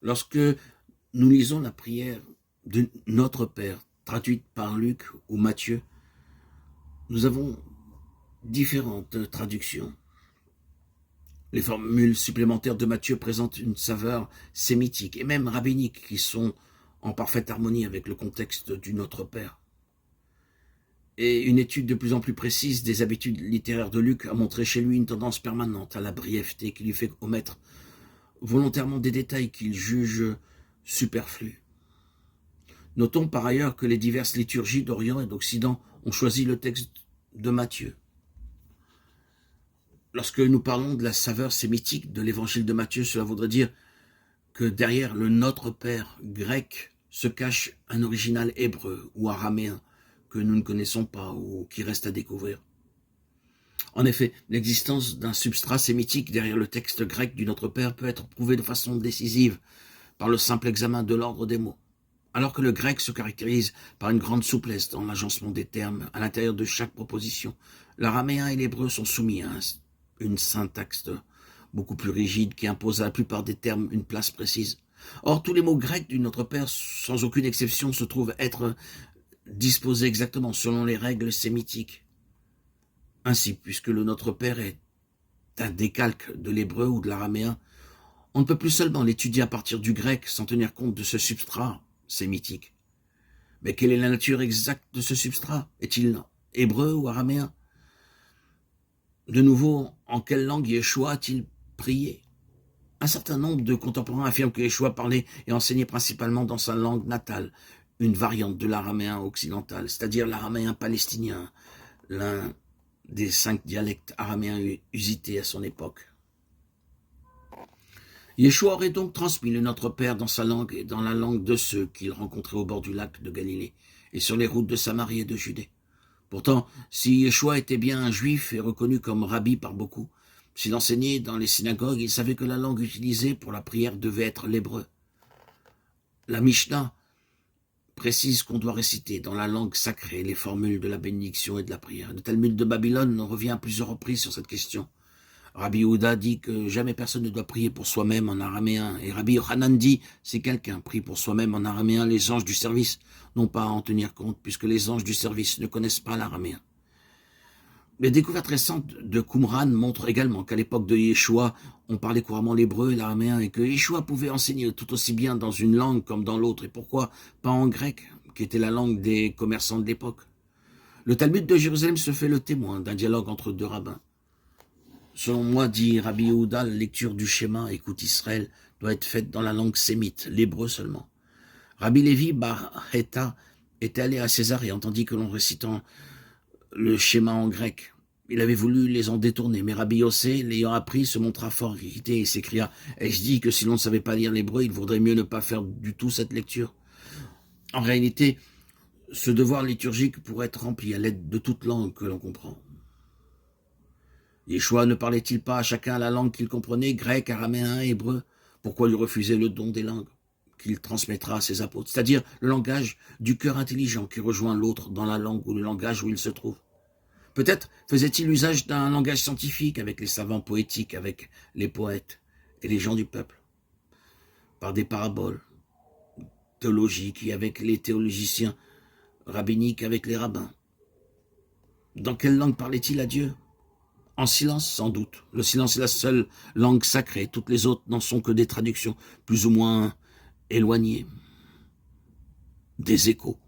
Lorsque nous lisons la prière de Notre Père, traduite par Luc ou Matthieu, nous avons différentes traductions. Les formules supplémentaires de Matthieu présentent une saveur sémitique et même rabbinique qui sont en parfaite harmonie avec le contexte du Notre Père. Et une étude de plus en plus précise des habitudes littéraires de Luc a montré chez lui une tendance permanente à la brièveté qui lui fait omettre volontairement des détails qu'il juge superflus. Notons par ailleurs que les diverses liturgies d'Orient et d'Occident ont choisi le texte de Matthieu. Lorsque nous parlons de la saveur sémitique de l'évangile de Matthieu, cela voudrait dire que derrière le Notre Père grec se cache un original hébreu ou araméen que nous ne connaissons pas ou qui reste à découvrir. En effet, l'existence d'un substrat sémitique derrière le texte grec du Notre Père peut être prouvée de façon décisive par le simple examen de l'ordre des mots. Alors que le grec se caractérise par une grande souplesse dans l'agencement des termes à l'intérieur de chaque proposition, l'araméen et l'hébreu sont soumis à une syntaxe beaucoup plus rigide qui impose à la plupart des termes une place précise. Or, tous les mots grecs du Notre Père, sans aucune exception, se trouvent être disposés exactement selon les règles sémitiques. Ainsi, puisque le Notre Père est un décalque de l'hébreu ou de l'araméen, on ne peut plus seulement l'étudier à partir du grec sans tenir compte de ce substrat sémitique. Mais quelle est la nature exacte de ce substrat? Est-il hébreu ou araméen? De nouveau, en quelle langue Yeshua a-t-il prié? Un certain nombre de contemporains affirment que Yeshua parlait et enseignait principalement dans sa langue natale, une variante de l'araméen occidental, c'est-à-dire l'araméen palestinien, l'un des 5 dialectes araméens usités à son époque. Yeshua aurait donc transmis le Notre Père dans sa langue et dans la langue de ceux qu'il rencontrait au bord du lac de Galilée et sur les routes de Samarie et de Judée. Pourtant, si Yeshua était bien un juif et reconnu comme rabbi par beaucoup, s'il enseignait dans les synagogues, il savait que la langue utilisée pour la prière devait être l'hébreu. La Mishnah précise qu'on doit réciter dans la langue sacrée les formules de la bénédiction et de la prière. Le Talmud de Babylone revient à plusieurs reprises sur cette question. Rabbi Yehuda dit que jamais personne ne doit prier pour soi-même en araméen. Et Rabbi Yochanan dit, si quelqu'un prie pour soi-même en araméen, les anges du service n'ont pas à en tenir compte, puisque les anges du service ne connaissent pas l'araméen. Les découvertes récentes de Qumran montrent également qu'à l'époque de Yeshua, on parlait couramment l'hébreu et l'araméen, et que Yeshua pouvait enseigner tout aussi bien dans une langue comme dans l'autre, et pourquoi pas en grec, qui était la langue des commerçants de l'époque. Le Talmud de Jérusalem se fait le témoin d'un dialogue entre deux rabbins. Selon moi, dit Rabbi Yehuda, la lecture du schéma, écoute Israël, doit être faite dans la langue sémite, l'hébreu seulement. Rabbi Lévi Bar Heta était allé à César et entendit que l'on récitant le schéma en grec. Il avait voulu les en détourner, mais Rabbi Yossé, l'ayant appris, se montra fort irrité et s'écria « Ai-je dit que si l'on ne savait pas lire l'hébreu, il vaudrait mieux ne pas faire du tout cette lecture ?» En réalité, ce devoir liturgique pourrait être rempli à l'aide de toute langue que l'on comprend. Yeshua ne parlait-il pas à chacun la langue qu'il comprenait, grec, araméen, hébreu? Pourquoi lui refuser le don des langues qu'il transmettra à ses apôtres, c'est-à-dire le langage du cœur intelligent qui rejoint l'autre dans la langue ou le langage où il se trouve? Peut-être faisait-il usage d'un langage scientifique avec les savants poétiques, avec les poètes et les gens du peuple, par des paraboles théologiques et avec les théologiciens rabbiniques, avec les rabbins. Dans quelle langue parlait-il à Dieu? En silence, sans doute. Le silence est la seule langue sacrée. Toutes les autres n'en sont que des traductions, plus ou moins éloignées, des échos.